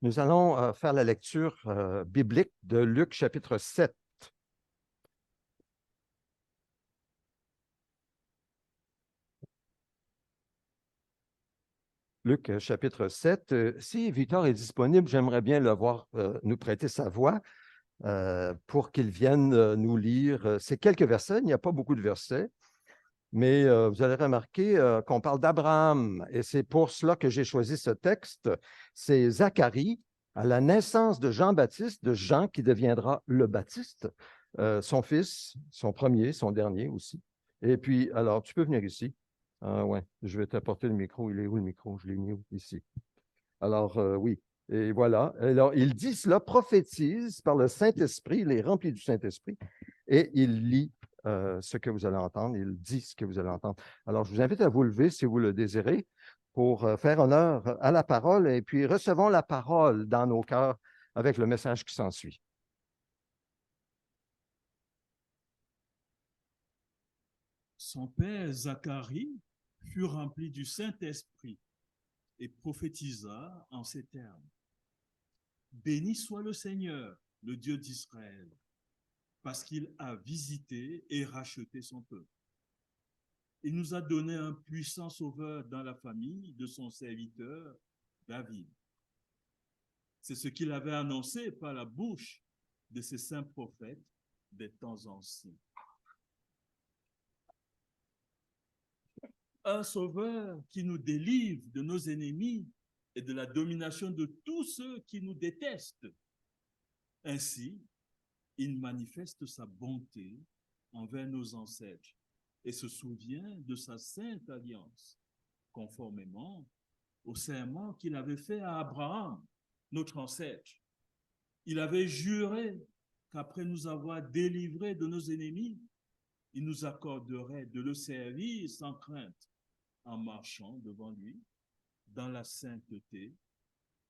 Nous allons faire la lecture biblique de Luc chapitre 7. Luc chapitre 7. Si Victor est disponible, j'aimerais bien le voir nous prêter sa voix pour qu'il vienne nous lire ces quelques versets. Il n'y a pas beaucoup de versets, mais vous allez remarquer qu'on parle d'Abraham et c'est pour cela que j'ai choisi ce texte. C'est Zacharie, à la naissance de Jean-Baptiste, de Jean qui deviendra le Baptiste, son fils, son premier, son dernier aussi. Et puis, alors, tu peux venir ici. Ouais, je vais t'apporter le micro. Il est où le micro? Je l'ai mis où? Ici. Alors, oui. Et voilà. Alors, il dit cela, prophétise par le Saint-Esprit, il est rempli du Saint-Esprit, et il lit ce que vous allez entendre, il dit ce que vous allez entendre. Alors, je vous invite à vous lever si vous le désirez pour faire honneur à la parole et puis recevons la parole dans nos cœurs avec le message qui s'ensuit. Son père Zacharie fut rempli du Saint-Esprit et prophétisa en ces termes. Béni soit le Seigneur, le Dieu d'Israël, parce qu'il a visité et racheté son peuple. Il nous a donné un puissant sauveur dans la famille de son serviteur David. C'est ce qu'il avait annoncé par la bouche de ses saints prophètes des temps anciens. Un sauveur qui nous délivre de nos ennemis et de la domination de tous ceux qui nous détestent. Ainsi, il manifeste sa bonté envers nos ancêtres et se souvient de sa sainte alliance, conformément au serment qu'il avait fait à Abraham, notre ancêtre. Il avait juré qu'après nous avoir délivrés de nos ennemis, il nous accorderait de le servir sans crainte, en marchant devant lui dans la sainteté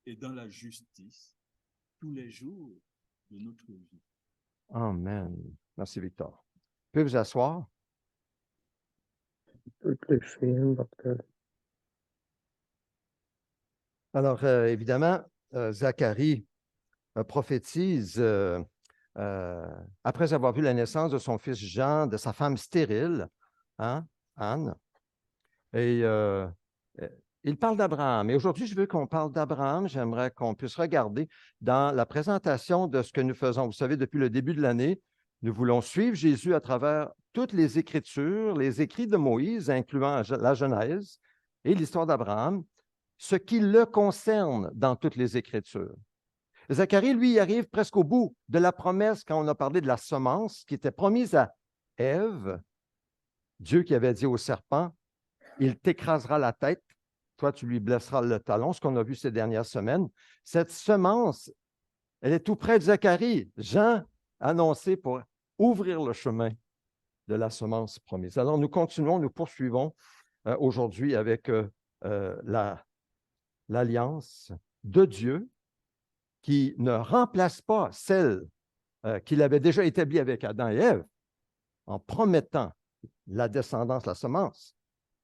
et dans la justice tous les jours de notre vie. Amen. Merci, Victor. Vous pouvez vous asseoir. Alors, évidemment, Zacharie prophétise après avoir vu la naissance de son fils Jean, de sa femme stérile, hein, Anne, et il parle d'Abraham. Et aujourd'hui, je veux qu'on parle d'Abraham. J'aimerais qu'on puisse regarder dans la présentation de ce que nous faisons. Vous savez, depuis le début de l'année, nous voulons suivre Jésus à travers toutes les Écritures, les écrits de Moïse, incluant la Genèse et l'histoire d'Abraham, ce qui le concerne dans toutes les Écritures. Zacharie, lui, il arrive presque au bout de la promesse quand on a parlé de la semence qui était promise à Ève. Dieu qui avait dit au serpent, il t'écrasera la tête, toi tu lui blesseras le talon, ce qu'on a vu ces dernières semaines. Cette semence, elle est tout près de Zacharie. Jean annoncé pour ouvrir le chemin de la semence promise. Alors nous continuons, nous poursuivons aujourd'hui avec l'alliance de Dieu qui ne remplace pas celle qu'il avait déjà établie avec Adam et Ève en promettant la descendance, la semence,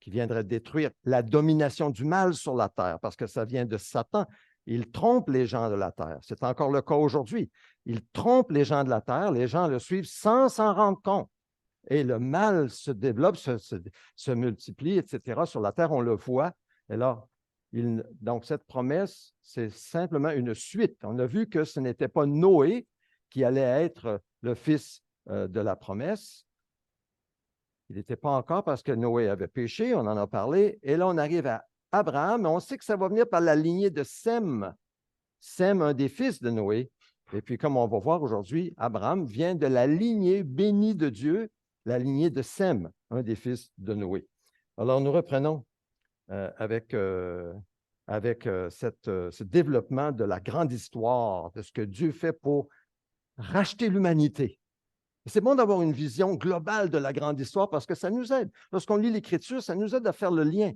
qui viendrait détruire la domination du mal sur la terre, parce que ça vient de Satan. Il trompe les gens de la terre. C'est encore le cas aujourd'hui. Il trompe les gens de la terre, les gens le suivent sans s'en rendre compte. Et le mal se développe, se multiplie, etc. Sur la terre, on le voit. Et là, donc, cette promesse, c'est simplement une suite. On a vu que ce n'était pas Noé qui allait être le fils de la promesse. Il n'était pas encore parce que Noé avait péché, on en a parlé. Et là, on arrive à Abraham, et on sait que ça va venir par la lignée de Sem. Sem, un des fils de Noé. Et puis, comme on va voir aujourd'hui, Abraham vient de la lignée bénie de Dieu, la lignée de Sem, un des fils de Noé. Alors, nous reprenons avec ce développement de la grande histoire, de ce que Dieu fait pour racheter l'humanité. C'est bon d'avoir une vision globale de la grande histoire parce que ça nous aide. Lorsqu'on lit l'Écriture, ça nous aide à faire le lien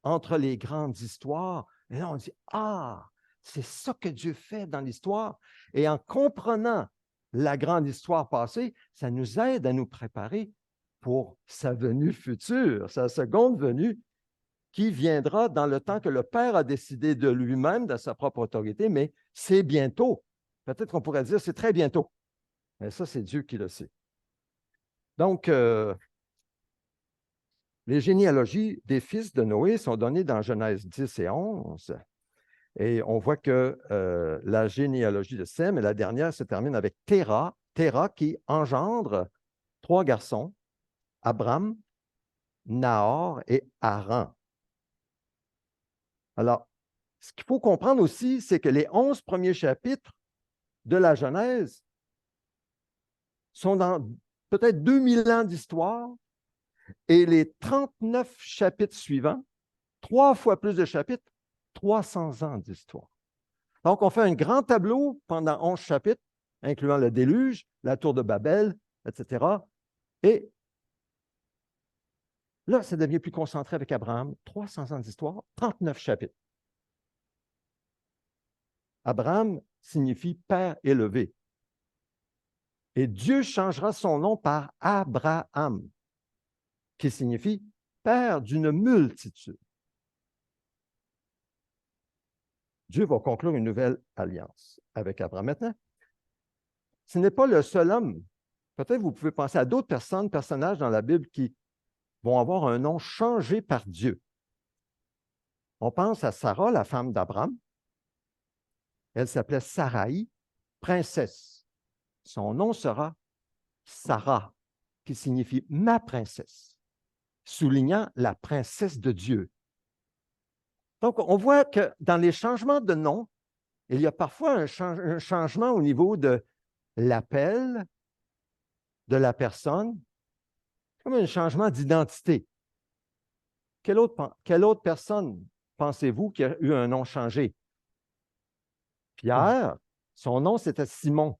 entre les grandes histoires. Et là, on dit, ah, c'est ça que Dieu fait dans l'histoire. Et en comprenant la grande histoire passée, ça nous aide à nous préparer pour sa venue future, sa seconde venue, qui viendra dans le temps que le Père a décidé de lui-même, de sa propre autorité, mais c'est bientôt. Peut-être qu'on pourrait dire c'est très bientôt. Mais ça, c'est Dieu qui le sait. Donc, les généalogies des fils de Noé sont données dans Genèse 10 et 11. Et on voit que la généalogie de Sem, et la dernière se termine avec Téra, qui engendre 3 garçons, Abram, Nahor et Haran. Alors, ce qu'il faut comprendre aussi, c'est que les 11 premiers chapitres de la Genèse sont dans peut-être 2000 ans d'histoire et les 39 chapitres suivants, 3 fois plus de chapitres, 300 ans d'histoire. Donc, on fait un grand tableau pendant 11 chapitres, incluant le déluge, la tour de Babel, etc. Et là, ça devient plus concentré avec Abraham. 300 ans d'histoire, 39 chapitres. Abraham signifie père élevé. Et Dieu changera son nom par Abraham, qui signifie père d'une multitude. Dieu va conclure une nouvelle alliance avec Abraham. Maintenant, ce n'est pas le seul homme. Peut-être vous pouvez penser à d'autres personnages dans la Bible qui vont avoir un nom changé par Dieu. On pense à Sarah, la femme d'Abraham. Elle s'appelait Saraï, princesse. Son nom sera Sarah, qui signifie ma princesse, soulignant la princesse de Dieu. Donc, on voit que dans les changements de nom, il y a parfois un changement au niveau de l'appel de la personne, comme un changement d'identité. Quelle autre personne pensez-vous qui a eu un nom changé? Pierre, son nom c'était Simon.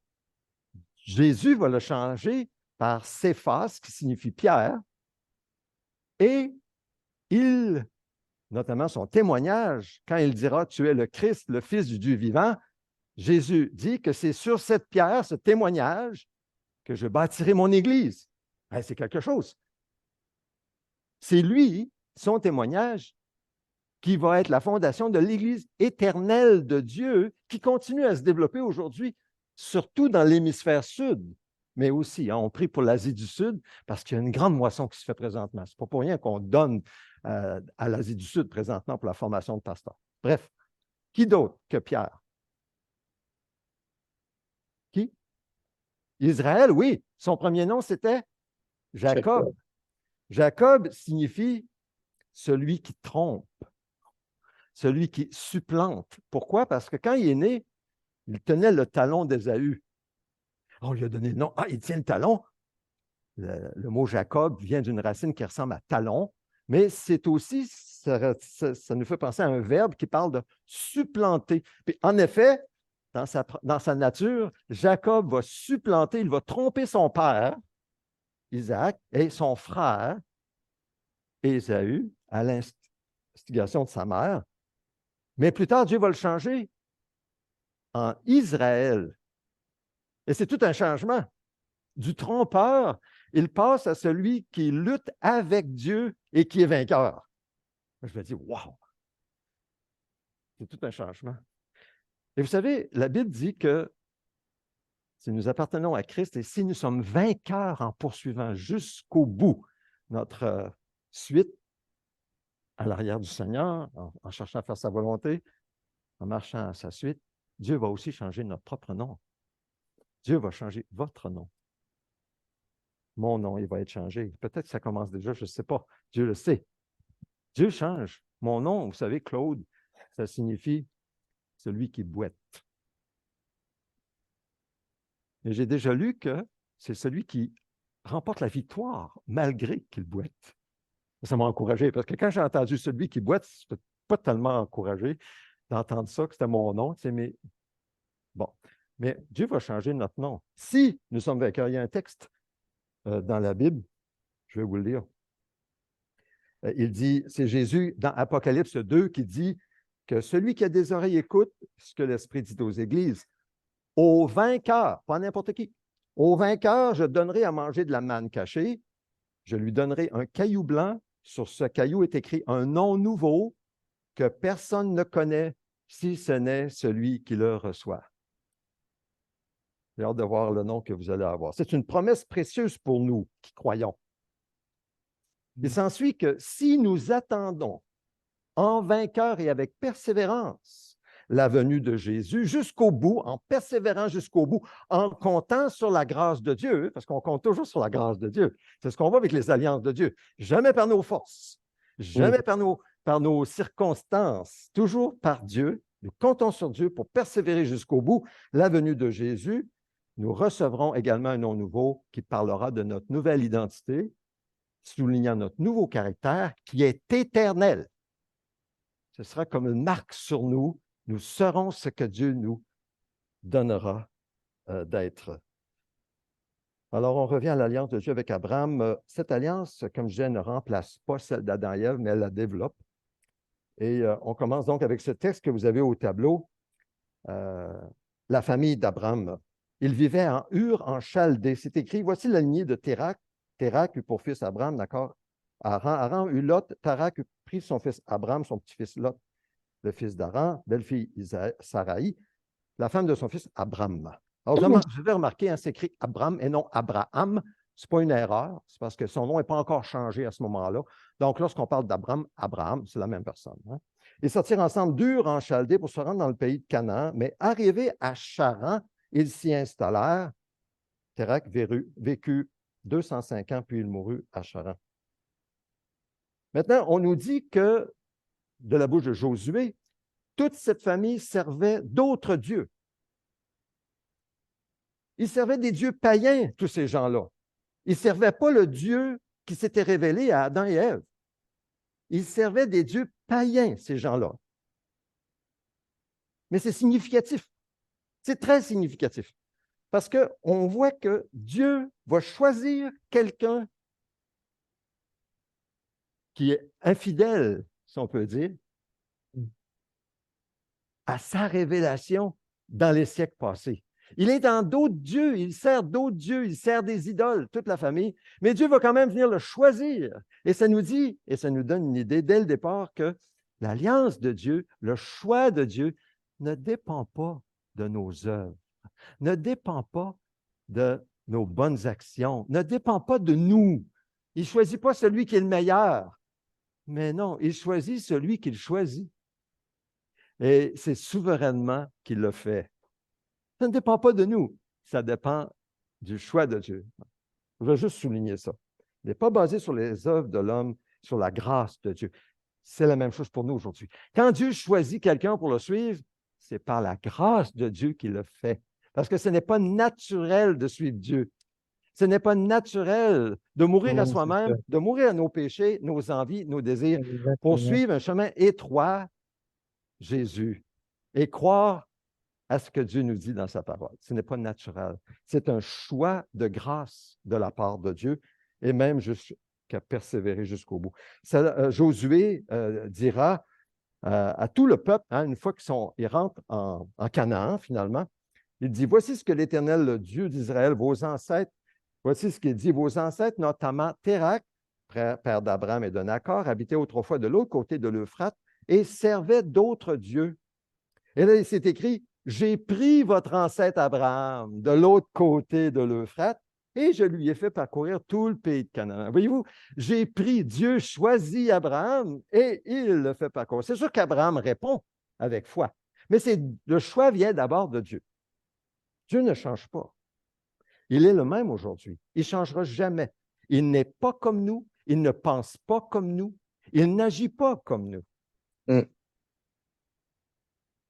Jésus va le changer par Céphas, qui signifie Pierre, et notamment son témoignage, quand il dira « Tu es le Christ, le Fils du Dieu vivant », Jésus dit que c'est sur cette pierre, ce témoignage, que je bâtirai mon Église. C'est quelque chose. C'est lui, son témoignage, qui va être la fondation de l'Église éternelle de Dieu, qui continue à se développer aujourd'hui, surtout dans l'hémisphère sud, mais aussi, on prie pour l'Asie du Sud, parce qu'il y a une grande moisson qui se fait présentement. Ce n'est pas pour rien qu'on donne à l'Asie du Sud présentement pour la formation de pasteurs. Bref, qui d'autre que Pierre? Qui? Israël, oui. Son premier nom, c'était Jacob. Jacob signifie celui qui trompe, celui qui supplante. Pourquoi? Parce que quand il est né, il tenait le talon d'Ésaü. On lui a donné le nom. Ah, il tient le talon. Le mot Jacob vient d'une racine qui ressemble à talon, mais c'est aussi, ça nous fait penser à un verbe qui parle de supplanter. Puis, en effet, dans sa nature, Jacob va supplanter, il va tromper son père, Isaac, et son frère, Ésaü, à l'instigation de sa mère. Mais plus tard, Dieu va le changer en Israël. Et c'est tout un changement. Du trompeur, il passe à celui qui lutte avec Dieu et qui est vainqueur. Je me dis, wow! C'est tout un changement. Et vous savez, la Bible dit que si nous appartenons à Christ et si nous sommes vainqueurs en poursuivant jusqu'au bout notre suite à l'arrière du Seigneur, en cherchant à faire sa volonté, en marchant à sa suite, Dieu va aussi changer notre propre nom. Dieu va changer votre nom. Mon nom, il va être changé. Peut-être que ça commence déjà, je ne sais pas. Dieu le sait. Dieu change. Mon nom, vous savez, Claude, ça signifie celui qui boite. Et j'ai déjà lu que c'est celui qui remporte la victoire malgré qu'il boite. Ça m'a encouragé parce que quand j'ai entendu celui qui boite, je n'étais pas tellement encouragé d'entendre ça, que c'était mon nom. Mais bon. Mais Dieu va changer notre nom. Si nous sommes vainqueurs, il y a un texte dans la Bible, je vais vous le lire. Il dit, c'est Jésus dans Apocalypse 2 qui dit que celui qui a des oreilles écoute ce que l'Esprit dit aux églises. Au vainqueur, pas n'importe qui, au vainqueur, je donnerai à manger de la manne cachée, je lui donnerai un caillou blanc sur ce caillou est écrit un nom nouveau que personne ne connaît si ce n'est celui qui le reçoit. J'ai hâte de voir le nom que vous allez avoir. C'est une promesse précieuse pour nous qui croyons. Il s'ensuit que si nous attendons en vainqueur et avec persévérance la venue de Jésus jusqu'au bout, en persévérant jusqu'au bout, en comptant sur la grâce de Dieu, parce qu'on compte toujours sur la grâce de Dieu. C'est ce qu'on voit avec les alliances de Dieu. Jamais par nos forces, jamais par nos circonstances, toujours par Dieu. Nous comptons sur Dieu pour persévérer jusqu'au bout. La venue de Jésus, nous recevrons également un nom nouveau qui parlera de notre nouvelle identité, soulignant notre nouveau caractère qui est éternel. Ce sera comme une marque sur nous. Nous serons ce que Dieu nous donnera d'être. Alors, on revient à l'alliance de Dieu avec Abraham. Cette alliance, comme je disais, ne remplace pas celle d'Adam et Ève, mais elle la développe. Et on commence donc avec ce texte que vous avez au tableau. La famille d'Abraham. Il vivait en Ur, en Chaldée. C'est écrit, voici la lignée de Térak. Térak eut pour fils Abraham, d'accord? Aran eut Lot. Térak prit son fils Abraham, son petit-fils Lot, le fils d'Aran, belle-fille Saraï, la femme de son fils Abram. Alors, vous avez remarqué, hein, c'est écrit Abram et non Abraham. Ce n'est pas une erreur, c'est parce que son nom n'est pas encore changé à ce moment-là. Donc, lorsqu'on parle d'Abram, Abraham, c'est la même personne. Hein? Ils sortirent ensemble d'Ur en Chaldée pour se rendre dans le pays de Canaan, mais arrivés à Charan, ils s'y installèrent. Térak vécut 205 ans, puis il mourut à Charan. Maintenant, on nous dit que, de la bouche de Josué, toute cette famille servait d'autres dieux. Ils servaient des dieux païens, tous ces gens-là. Ils ne servaient pas le Dieu qui s'était révélé à Adam et Ève. Ils servaient des dieux païens, ces gens-là. Mais c'est significatif. C'est très significatif. Parce qu'on voit que Dieu va choisir quelqu'un qui est infidèle, si on peut dire, à sa révélation dans les siècles passés. Il est dans d'autres dieux, il sert d'autres dieux, il sert des idoles, toute la famille, mais Dieu va quand même venir le choisir. Et ça nous dit, et ça nous donne une idée dès le départ que l'alliance de Dieu, le choix de Dieu ne dépend pas de nos œuvres, ne dépend pas de nos bonnes actions, ne dépend pas de nous. Il ne choisit pas celui qui est le meilleur, mais non, il choisit celui qu'il choisit. Et c'est souverainement qu'il le fait. Ça ne dépend pas de nous, ça dépend du choix de Dieu. Je veux juste souligner ça. Il n'est pas basé sur les œuvres de l'homme, sur la grâce de Dieu. C'est la même chose pour nous aujourd'hui. Quand Dieu choisit quelqu'un pour le suivre, c'est par la grâce de Dieu qu'il le fait. Parce que ce n'est pas naturel de suivre Dieu. Ce n'est pas naturel de mourir à soi-même, de mourir à nos péchés, nos envies, nos désirs, pour suivre un chemin étroit, Jésus, et croire à ce que Dieu nous dit dans sa parole. Ce n'est pas naturel. C'est un choix de grâce de la part de Dieu, et même jusqu'à persévérer jusqu'au bout. Josué dira à tout le peuple, hein, une fois qu'ils rentrent en Canaan, finalement, il dit, voici ce que l'Éternel, le Dieu d'Israël, vos ancêtres, voici ce qu'il dit, vos ancêtres, notamment Térak, père d'Abraham et de Nachor, habitaient autrefois de l'autre côté de l'Euphrate et servaient d'autres dieux. Et là, il s'est écrit, j'ai pris votre ancêtre Abraham de l'autre côté de l'Euphrate et je lui ai fait parcourir tout le pays de Canaan. Voyez-vous, j'ai pris, Dieu choisit Abraham et il le fait parcourir. C'est sûr qu'Abraham répond avec foi, mais le choix vient d'abord de Dieu. Dieu ne change pas. Il est le même aujourd'hui. Il ne changera jamais. Il n'est pas comme nous. Il ne pense pas comme nous. Il n'agit pas comme nous.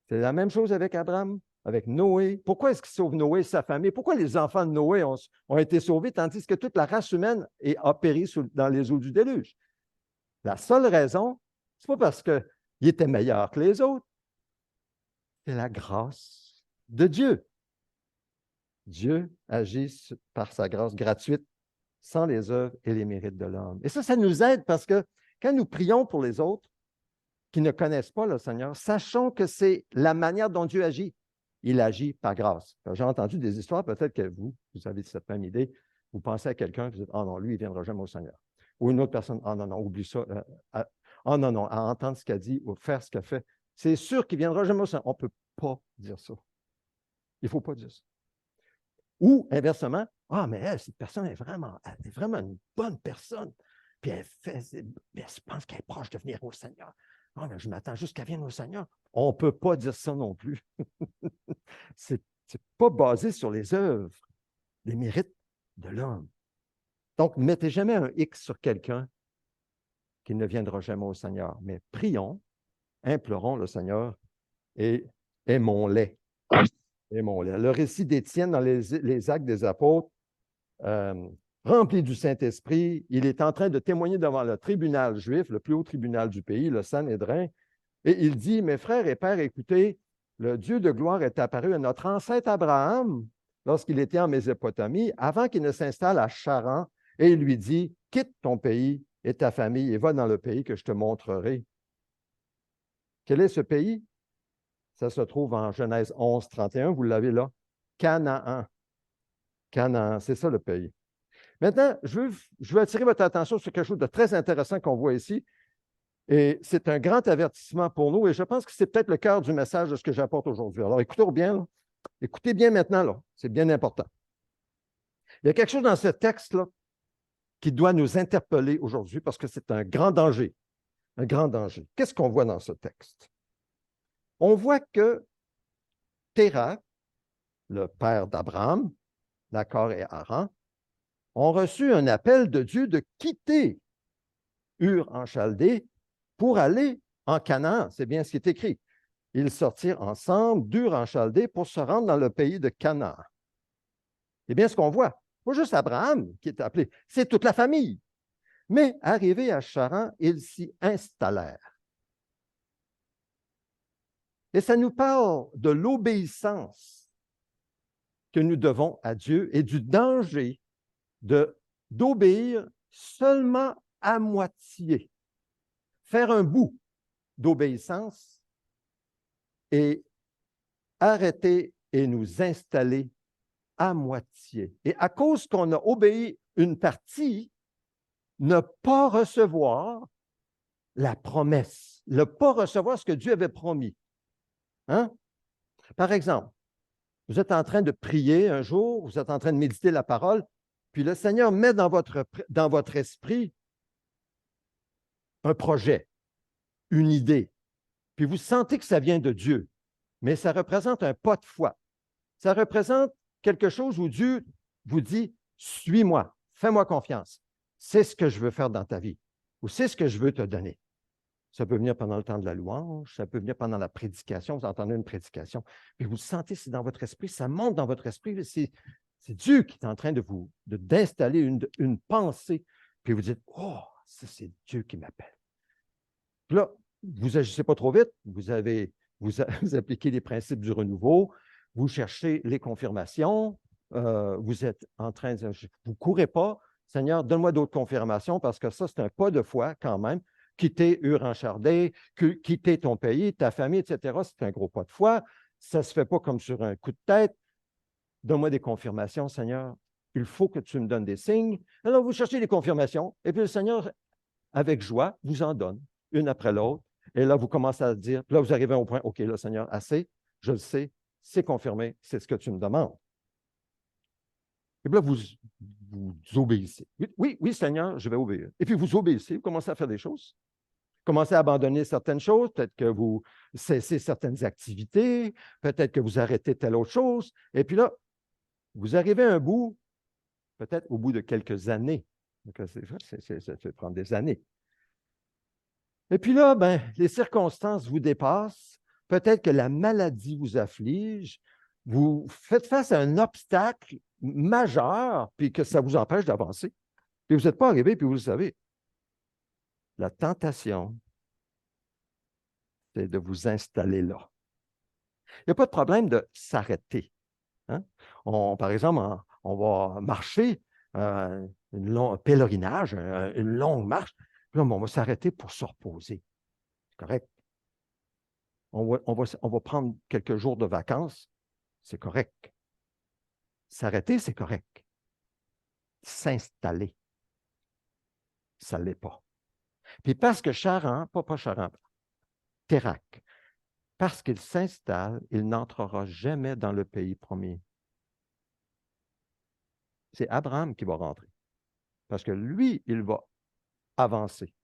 C'est la même chose avec Abraham, avec Noé. Pourquoi est-ce qu'il sauve Noé et sa famille? Pourquoi les enfants de Noé ont été sauvés tandis que toute la race humaine a péri dans les eaux du déluge? La seule raison, ce n'est pas parce qu'il était meilleur que les autres. C'est la grâce de Dieu. Dieu agit par sa grâce gratuite, sans les œuvres et les mérites de l'homme. Et ça nous aide parce que quand nous prions pour les autres qui ne connaissent pas le Seigneur, sachons que c'est la manière dont Dieu agit. Il agit par grâce. J'ai entendu des histoires, peut-être que vous avez cette même idée, vous pensez à quelqu'un, vous dites, « Ah non, lui, il ne viendra jamais au Seigneur. » ou une autre personne, ah non, non, oublie ça. Ah non, non, à entendre ce qu'elle dit ou faire ce qu'elle fait, c'est sûr qu'il ne viendra jamais au Seigneur. On ne peut pas dire ça. Il ne faut pas dire ça. Ou, inversement, ah, mais elle, cette personne elle est vraiment une bonne personne. Puis je pense qu'elle est proche de venir au Seigneur. Ah, mais je m'attends juste qu'elle vienne au Seigneur. On ne peut pas dire ça non plus. Ce n'est pas basé sur les œuvres, les mérites de l'homme. Donc, ne mettez jamais un X sur quelqu'un qui ne viendra jamais au Seigneur. Mais prions, implorons le Seigneur et aimons-les. Aimons-les. Le récit d'Étienne dans les Actes des Apôtres, rempli du Saint-Esprit, il est en train de témoigner devant le tribunal juif, le plus haut tribunal du pays, le Sanhédrin, et il dit, mes frères et pères, écoutez, le Dieu de gloire est apparu à notre ancêtre Abraham lorsqu'il était en Mésopotamie, avant qu'il ne s'installe à Charan, et il lui dit, quitte ton pays et ta famille et va dans le pays que je te montrerai. Quel est ce pays? Ça se trouve en Genèse 11, 31, vous l'avez là. Canaan. Canaan, c'est ça le pays. Maintenant, je veux attirer votre attention sur quelque chose de très intéressant qu'on voit ici. Et c'est un grand avertissement pour nous. Et je pense que c'est peut-être le cœur du message de ce que j'apporte aujourd'hui. Alors, écoutez bien. Là. Écoutez bien maintenant. Là. C'est bien important. Il y a quelque chose dans ce texte-là qui doit nous interpeller aujourd'hui parce que c'est un grand danger. Un grand danger. Qu'est-ce qu'on voit dans ce texte? On voit que Téra, le père d'Abraham, Nachor et Haran, ont reçu un appel de Dieu de quitter Ur en Chaldée pour aller en Canaan. C'est bien ce qui est écrit. Ils sortirent ensemble d'Ur en Chaldée pour se rendre dans le pays de Canaan. C'est bien ce qu'on voit. Pas juste Abraham qui est appelé, c'est toute la famille. Mais arrivés à Charan, ils s'y installèrent. Et ça nous parle de l'obéissance que nous devons à Dieu et du danger d'obéir seulement à moitié. Faire un bout d'obéissance et arrêter et nous installer à moitié. Et à cause qu'on a obéi une partie, ne pas recevoir la promesse, ne pas recevoir ce que Dieu avait promis. Hein? Par exemple, vous êtes en train de prier un jour, vous êtes en train de méditer la parole, puis le Seigneur met dans votre esprit un projet, une idée, puis vous sentez que ça vient de Dieu, mais ça représente un pas de foi. Ça représente quelque chose où Dieu vous dit, suis-moi, fais-moi confiance. C'est ce que je veux faire dans ta vie ou c'est ce que je veux te donner. Ça peut venir pendant le temps de la louange, ça peut venir pendant la prédication, vous entendez une prédication, puis vous sentez, c'est dans votre esprit, ça monte dans votre esprit, c'est Dieu qui est en train d'installer une pensée, puis vous dites, oh, ça c'est Dieu qui m'appelle. Puis là, vous n'agissez pas trop vite, vous appliquez les principes du renouveau, vous cherchez les confirmations, vous êtes en train de... Vous ne courez pas, Seigneur, donne-moi d'autres confirmations, parce que ça, c'est un pas de foi quand même. Quitter Ur en Chaldée, quitter ton pays, ta famille, etc., c'est un gros pas de foi. Ça ne se fait pas comme sur un coup de tête. Donne-moi des confirmations, Seigneur. Il faut que tu me donnes des signes. Alors, vous cherchez les confirmations, et puis le Seigneur, avec joie, vous en donne, une après l'autre. Et là, vous commencez à dire, puis là, vous arrivez au point, OK, là, Seigneur, assez, je le sais, c'est confirmé, c'est ce que tu me demandes. Et puis là, vous obéissez. Oui, oui, Seigneur, je vais obéir. Et puis vous obéissez, vous commencez à faire des choses. Commencez à abandonner certaines choses, peut-être que vous cessez certaines activités, peut-être que vous arrêtez telle autre chose. Et puis là, vous arrivez à un bout, peut-être au bout de quelques années. Ça peut prendre des années. Et puis là, ben, les circonstances vous dépassent. Peut-être que la maladie vous afflige. Vous faites face à un obstacle majeur, puis que ça vous empêche d'avancer. Puis vous n'êtes pas arrivé, puis vous le savez. La tentation, c'est de vous installer là. Il n'y a pas de problème de s'arrêter. Hein? Par exemple, on va marcher, un pèlerinage, une longue marche, puis là, on va s'arrêter pour se reposer. C'est correct. On va prendre quelques jours de vacances, c'est correct. S'arrêter, c'est correct. S'installer. ça ne l'est pas. Puis parce que Charan, pas Charan, Térak, parce qu'il s'installe, il n'entrera jamais dans le pays promis. C'est Abraham qui va rentrer. Parce que lui, il va avancer.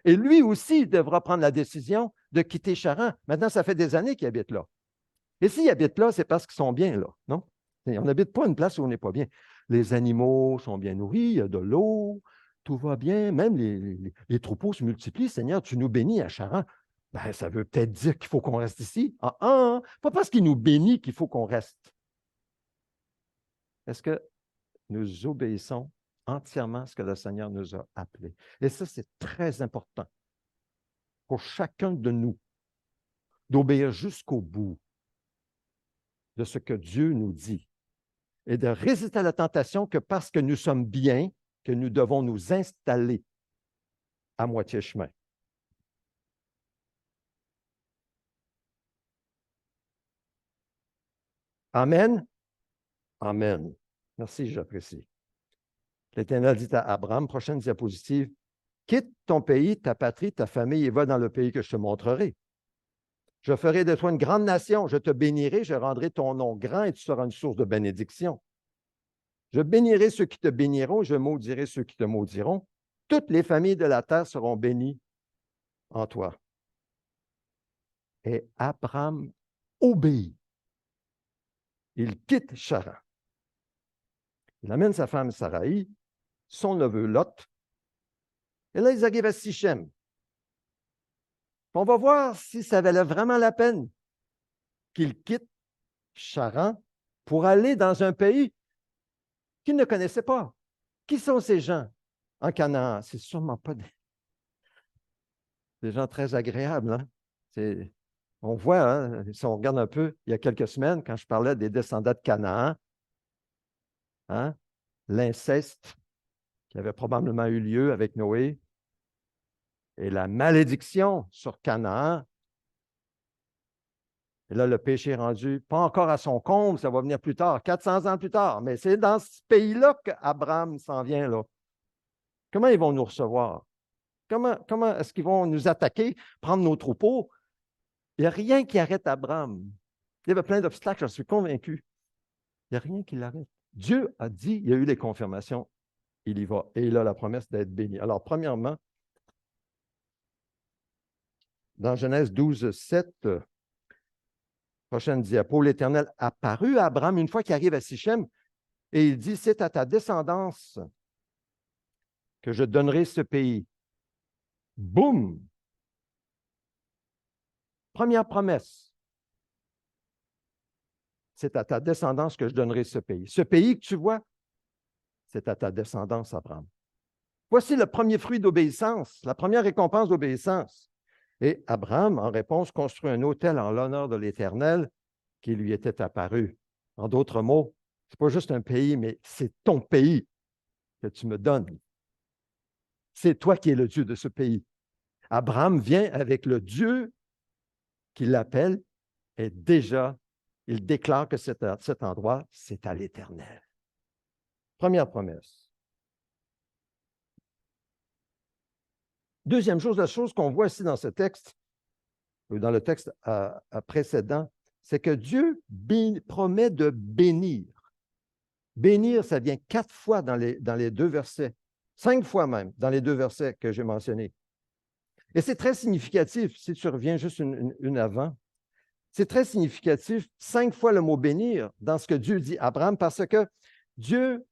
Et lui aussi devra prendre la décision de quitter Charan. Maintenant, ça fait des années qu'il habite là. Et s'ils habitent là, c'est parce qu'ils sont bien là, non? On n'habite pas une place où on n'est pas bien. Les animaux sont bien nourris, il y a de l'eau, tout va bien, même les troupeaux se multiplient. Seigneur, tu nous bénis à Charan. Ben, ça veut peut-être dire qu'il faut qu'on reste ici. Pas parce qu'il nous bénit qu'il faut qu'on reste. Est-ce que nous obéissons entièrement à ce que le Seigneur nous a appelé? Et ça, c'est très important pour chacun de nous d'obéir jusqu'au bout de ce que Dieu nous dit et de résister à la tentation que parce que nous sommes bien, que nous devons nous installer à moitié chemin. Amen? Amen. Merci, j'apprécie. L'Éternel dit à Abraham, prochaine diapositive, quitte ton pays, ta patrie, ta famille et va dans le pays que je te montrerai. Je ferai de toi une grande nation, je te bénirai, je rendrai ton nom grand et tu seras une source de bénédiction. Je bénirai ceux qui te béniront, je maudirai ceux qui te maudiront. Toutes les familles de la terre seront bénies en toi. Et Abraham obéit. Il quitte Charan. Il amène sa femme Saraï, son neveu Lot. Et là, ils arrivent à Sichem. On va voir si ça valait vraiment la peine qu'il quitte Charan pour aller dans un pays qu'il ne connaissait pas. Qui sont ces gens en Canaan? C'est sûrement pas des gens très agréables. Hein? On voit, hein, si on regarde un peu, il y a quelques semaines, quand je parlais des descendants de Canaan, hein, l'inceste qui avait probablement eu lieu avec Noé et la malédiction sur Canaan. Et là, le péché est rendu pas encore à son comble, ça va venir plus tard, 400 ans plus tard. Mais c'est dans ce pays-là qu'Abraham s'en vient. Là. Comment ils vont nous recevoir? Comment est-ce qu'ils vont nous attaquer, prendre nos troupeaux? Il n'y a rien qui arrête Abraham. Il y avait plein d'obstacles, j'en suis convaincu. Il n'y a rien qui l'arrête. Dieu a dit, il y a eu les confirmations, il y va. Et il a la promesse d'être béni. Alors, premièrement, dans Genèse 12, 7, prochaine diapo, l'Éternel apparut à Abraham une fois qu'il arrive à Sichem et il dit, c'est à ta descendance que je donnerai ce pays. Boum! Première promesse. C'est à ta descendance que je donnerai ce pays. Ce pays que tu vois, c'est à ta descendance, Abraham. Voici le premier fruit d'obéissance, la première récompense d'obéissance. Et Abraham, en réponse, construit un autel en l'honneur de l'Éternel qui lui était apparu. En d'autres mots, ce n'est pas juste un pays, mais c'est ton pays que tu me donnes. C'est toi qui es le Dieu de ce pays. Abraham vient avec le Dieu qui l'appelle et déjà, il déclare que cet endroit, c'est à l'Éternel. Première promesse. Deuxième chose, la chose qu'on voit ici dans ce texte, ou dans le texte précédent, c'est que Dieu promet de bénir. Bénir, ça vient 4 fois dans les 2 versets, 5 fois même dans les 2 versets que j'ai mentionnés. Et c'est très significatif, si tu reviens juste une avant, c'est très significatif, 5 fois le mot bénir dans ce que Dieu dit à Abraham, parce que Dieu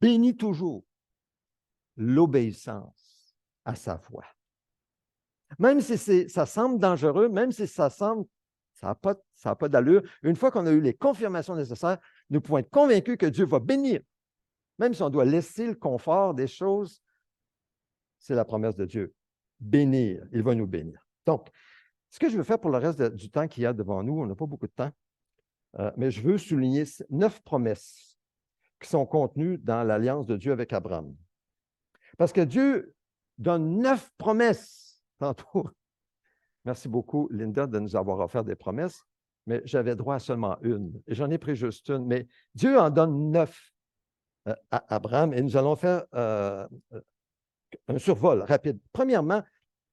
bénit toujours l'obéissance à sa voix. Même si ça semble dangereux, même si ça n'a pas d'allure, une fois qu'on a eu les confirmations nécessaires, nous pouvons être convaincus que Dieu va bénir. Même si on doit laisser le confort des choses, c'est la promesse de Dieu. Bénir, il va nous bénir. Donc, ce que je veux faire pour le reste du temps qu'il y a devant nous, on n'a pas beaucoup de temps, mais je veux souligner 9 promesses qui sont contenues dans l'alliance de Dieu avec Abraham. Parce que Dieu donne 9 promesses tantôt. Merci beaucoup, Linda, de nous avoir offert des promesses, mais j'avais droit à seulement une. Et j'en ai pris juste une. Mais Dieu en donne 9 à Abraham et nous allons faire un survol rapide. Premièrement,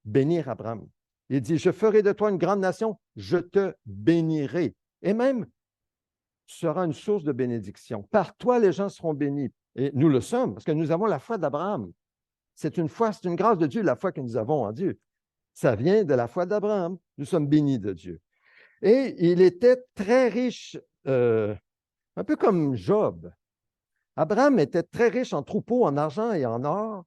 bénir Abraham. Il dit, je ferai de toi une grande nation, je te bénirai. Et même, tu seras une source de bénédiction. Par toi, les gens seront bénis. Et nous le sommes, parce que nous avons la foi d'Abraham. C'est une foi, c'est une grâce de Dieu, la foi que nous avons en Dieu. Ça vient de la foi d'Abraham. Nous sommes bénis de Dieu. Et il était très riche, un peu comme Job. Abraham était très riche en troupeaux, en argent et en or.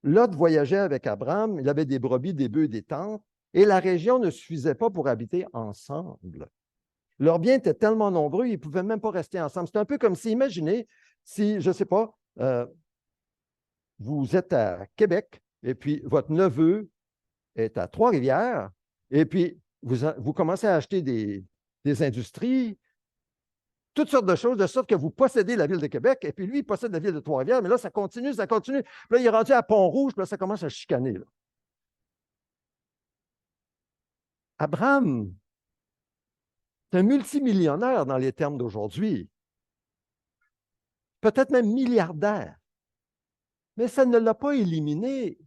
Lot voyageait avec Abraham. Il avait des brebis, des bœufs, des tentes. Et la région ne suffisait pas pour habiter ensemble. Leurs biens étaient tellement nombreux, ils ne pouvaient même pas rester ensemble. C'est un peu comme si, imaginez, si, je ne sais pas, vous êtes à Québec et puis votre neveu est à Trois-Rivières et puis vous commencez à acheter des industries, toutes sortes de choses, de sorte que vous possédez la ville de Québec et puis lui, il possède la ville de Trois-Rivières, mais là, ça continue, ça continue. Là, il est rendu à Pont-Rouge, puis là, ça commence à chicaner. Là. Abraham, c'est un multimillionnaire dans les termes d'aujourd'hui, peut-être même milliardaire, mais ça ne l'a pas éliminé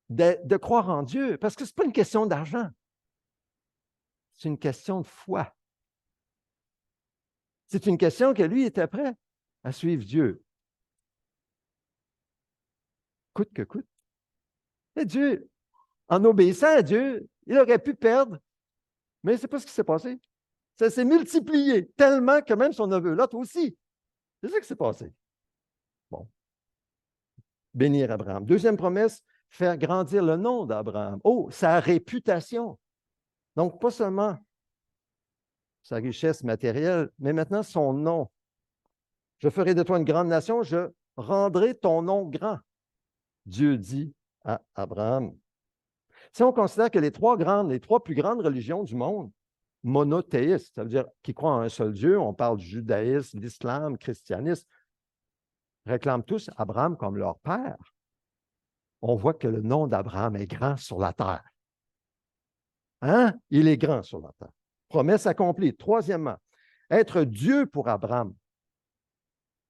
de croire en Dieu, parce que ce n'est pas une question d'argent, c'est une question de foi. C'est une question que lui était prêt à suivre Dieu, coûte que coûte. Et Dieu, en obéissant à Dieu, il aurait pu perdre, mais ce n'est pas ce qui s'est passé. Ça s'est multiplié tellement que même son neveu Lot aussi. C'est ça qui s'est passé. Bon. Bénir Abraham. Deuxième promesse, faire grandir le nom d'Abraham. Oh, sa réputation. Donc, pas seulement sa richesse matérielle, mais maintenant son nom. Je ferai de toi une grande nation, je rendrai ton nom grand. Dieu dit à Abraham. Si on considère que les trois plus grandes religions du monde, monothéistes, ça veut dire qui croient en un seul Dieu, on parle du judaïsme, l'islam, le christianisme, réclament tous Abraham comme leur père. On voit que le nom d'Abraham est grand sur la terre. Hein? Il est grand sur la terre. Promesse accomplie. Troisièmement, être Dieu pour Abraham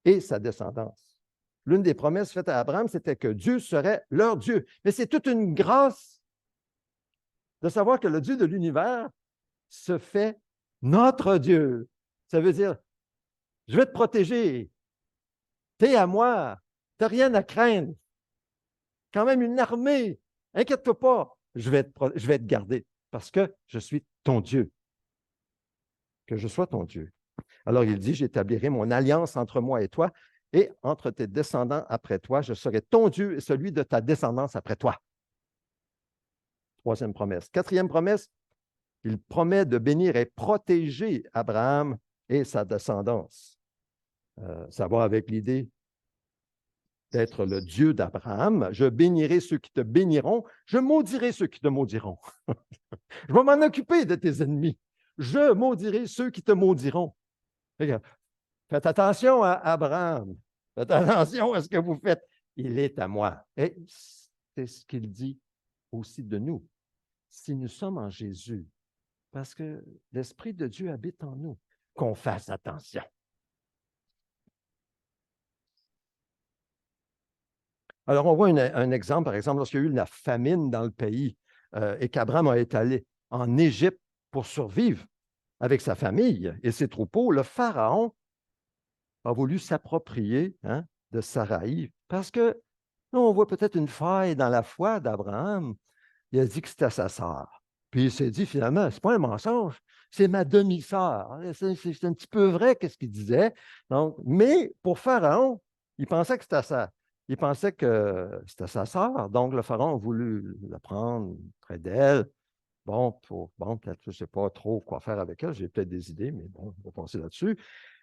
et sa descendance. L'une des promesses faites à Abraham, c'était que Dieu serait leur Dieu. Mais c'est toute une grâce de savoir que le Dieu de l'univers se fait notre Dieu. Ça veut dire, je vais te protéger. T'es à moi. T'as rien à craindre. Quand même une armée. Inquiète-toi pas. Je vais te garder parce que je suis ton Dieu. Que je sois ton Dieu. Alors il dit, j'établirai mon alliance entre moi et toi et entre tes descendants après toi. Je serai ton Dieu et celui de ta descendance après toi. Troisième promesse. Quatrième promesse, il promet de bénir et protéger Abraham et sa descendance. Ça va avec l'idée d'être le Dieu d'Abraham. Je bénirai ceux qui te béniront, je maudirai ceux qui te maudiront. Je vais m'en occuper de tes ennemis. Je maudirai ceux qui te maudiront. Faites attention à Abraham. Faites attention à ce que vous faites. Il est à moi. Et c'est ce qu'il dit aussi de nous. Si nous sommes en Jésus, parce que l'Esprit de Dieu habite en nous, qu'on fasse attention. Alors, on voit un exemple, par exemple, lorsqu'il y a eu la famine dans le pays et qu'Abraham a été allé en Égypte pour survivre avec sa famille et ses troupeaux, le Pharaon a voulu s'approprier de Saraï parce que là, on voit peut-être une faille dans la foi d'Abraham. Il a dit que c'était sa sœur. Puis il s'est dit finalement, c'est pas un mensonge, c'est ma demi-sœur. C'est un petit peu vrai qu'est-ce qu'il disait. Donc, mais pour Pharaon, il pensait que c'était ça. Il pensait que c'était sa sœur. Donc, le Pharaon a voulu la prendre près d'elle. Bon, peut-être, je ne sais pas trop quoi faire avec elle. J'ai peut-être des idées, mais bon, on va passer là-dessus.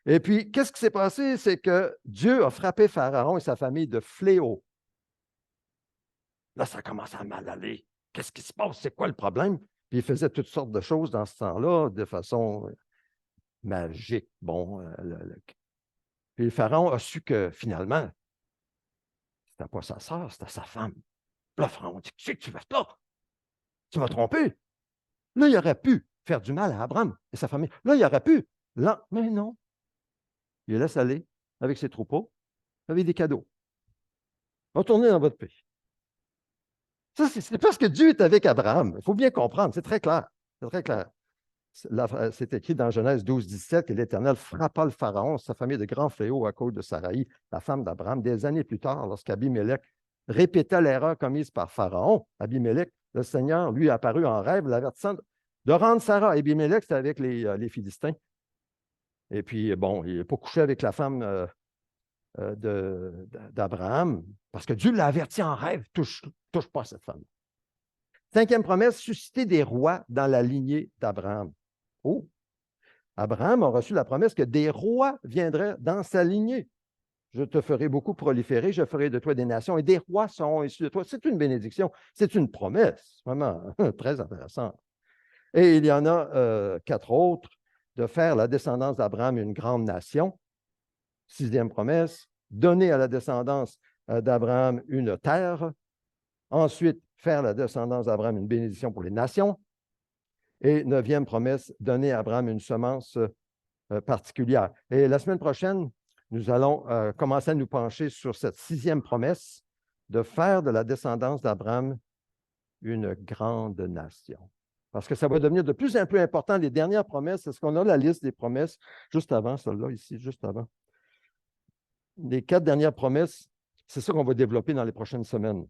Et puis, qu'est-ce qui s'est passé? C'est que Dieu a frappé Pharaon et sa famille de fléau. Là, ça commence à mal aller. Qu'est-ce qui se passe? C'est quoi le problème? Puis il faisait toutes sortes de choses dans ce temps-là de façon magique. Bon, puis le Pharaon a su que finalement, c'était pas sa sœur, c'était sa femme. Là, le Pharaon dit, qu'est-ce que tu vas là? Tu vas tromper. Là, il aurait pu faire du mal à Abraham et sa famille. Là, il aurait pu. Là, mais non. Il laisse aller avec ses troupeaux, avec des cadeaux. Retournez dans votre pays. Ça, c'est parce que Dieu est avec Abraham. Il faut bien comprendre, c'est très clair. C'est très clair. C'est écrit dans Genèse 12, 17 que l'Éternel frappa le Pharaon, sa famille de grands fléaux à cause de Saraï, la femme d'Abraham. Des années plus tard, lorsqu'Abimélec répéta l'erreur commise par Pharaon, Abimélec, le Seigneur lui apparut en rêve, l'avertissant de rendre Sarah. Abimélec, c'était avec les Philistins. Et puis, bon, il n'est pas couché avec la femme d'Abraham, parce que Dieu l'a averti en rêve, touche pas à cette femme. Cinquième promesse, susciter des rois dans la lignée d'Abraham. Oh, Abraham a reçu la promesse que des rois viendraient dans sa lignée. Je te ferai beaucoup proliférer, je ferai de toi des nations et des rois seront issus de toi. C'est une bénédiction, c'est une promesse, vraiment très intéressante. Et il y en a 4 autres, de faire la descendance d'Abraham une grande nation. Sixième promesse, donner à la descendance d'Abraham une terre. Ensuite, faire la descendance d'Abraham une bénédiction pour les nations. Et neuvième promesse, donner à Abraham une semence particulière. Et la semaine prochaine, nous allons commencer à nous pencher sur cette sixième promesse de faire de la descendance d'Abraham une grande nation. Parce que ça va devenir de plus en plus important. Les dernières promesses, est-ce qu'on a la liste des promesses juste avant, celle-là, ici, juste avant? Les 4 dernières promesses, c'est ça qu'on va développer dans les prochaines semaines.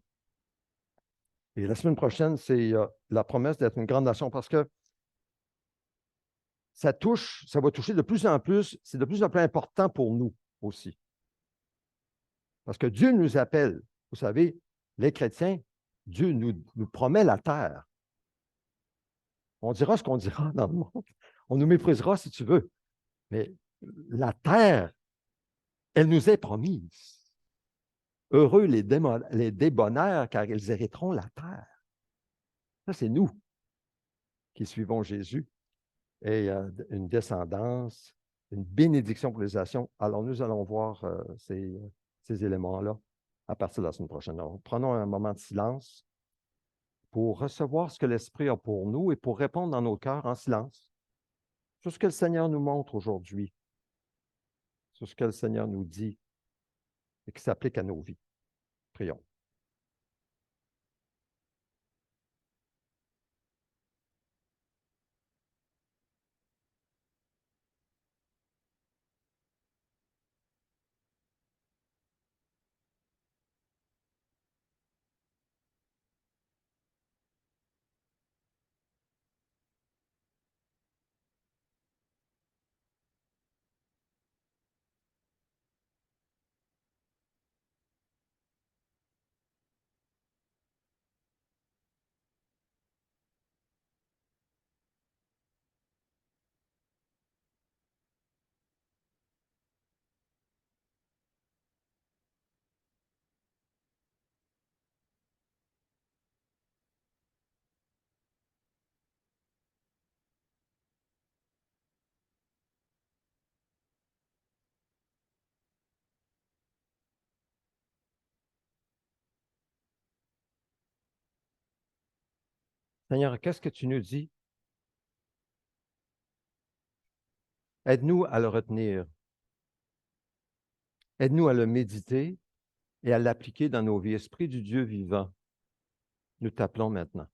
Et la semaine prochaine, c'est la promesse d'être une grande nation parce que ça va toucher de plus en plus, c'est de plus en plus important pour nous aussi. Parce que Dieu nous appelle. Vous savez, les chrétiens, Dieu nous promet la terre. On dira ce qu'on dira dans le monde. On nous méprisera si tu veux. Mais la terre, elle nous est promise. Heureux les débonnaires, car ils hériteront la terre. Ça, c'est nous qui suivons Jésus. Et une descendance, une bénédiction pour les nations. Alors, nous allons voir ces éléments-là à partir de la semaine prochaine. Alors, prenons un moment de silence pour recevoir ce que l'Esprit a pour nous et pour répondre dans nos cœurs en silence sur ce que le Seigneur nous montre aujourd'hui, sur ce que le Seigneur nous dit et qui s'applique à nos vies. Prions. Seigneur, qu'est-ce que tu nous dis? Aide-nous à le retenir. Aide-nous à le méditer et à l'appliquer dans nos vies. Esprit du Dieu vivant, nous t'appelons maintenant.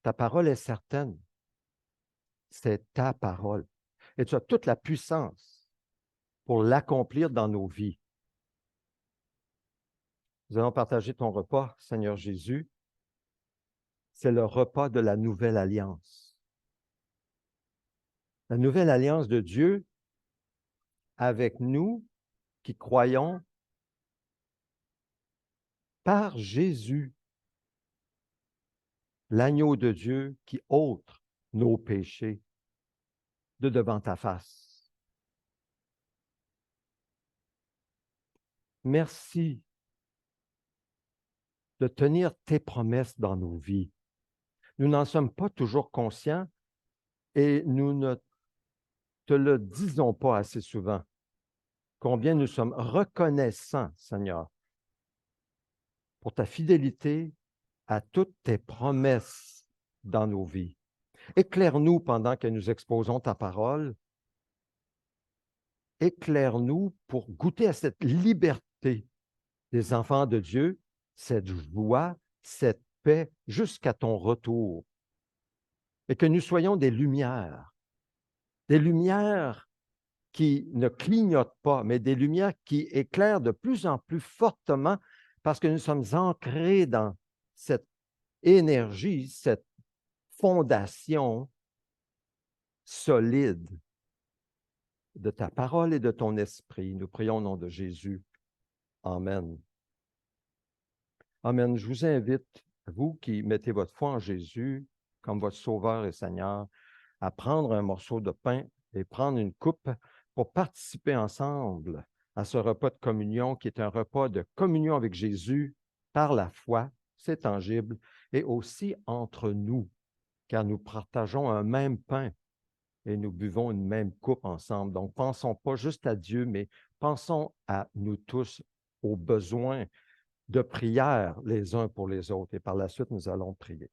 Ta parole est certaine. C'est ta parole. Et tu as toute la puissance pour l'accomplir dans nos vies. Nous allons partager ton repas, Seigneur Jésus. C'est le repas de la nouvelle alliance. La nouvelle alliance de Dieu avec nous qui croyons par Jésus, l'agneau de Dieu qui ôte nos péchés de devant ta face. Merci de tenir tes promesses dans nos vies. Nous n'en sommes pas toujours conscients et nous ne te le disons pas assez souvent. Combien nous sommes reconnaissants, Seigneur, pour ta fidélité à toutes tes promesses dans nos vies. Éclaire-nous pendant que nous exposons ta parole. Éclaire-nous pour goûter à cette liberté profiter des enfants de Dieu, cette joie, cette paix jusqu'à ton retour. Et que nous soyons des lumières qui ne clignotent pas, mais des lumières qui éclairent de plus en plus fortement parce que nous sommes ancrés dans cette énergie, cette fondation solide de ta parole et de ton esprit. Nous prions au nom de Jésus. Amen. Amen. Je vous invite, vous qui mettez votre foi en Jésus comme votre Sauveur et Seigneur, à prendre un morceau de pain et prendre une coupe pour participer ensemble à ce repas de communion qui est un repas de communion avec Jésus par la foi, c'est tangible, et aussi entre nous, car nous partageons un même pain et nous buvons une même coupe ensemble. Donc, pensons pas juste à Dieu, mais pensons à nous tous, aux besoins de prière les uns pour les autres. Et par la suite, nous allons prier.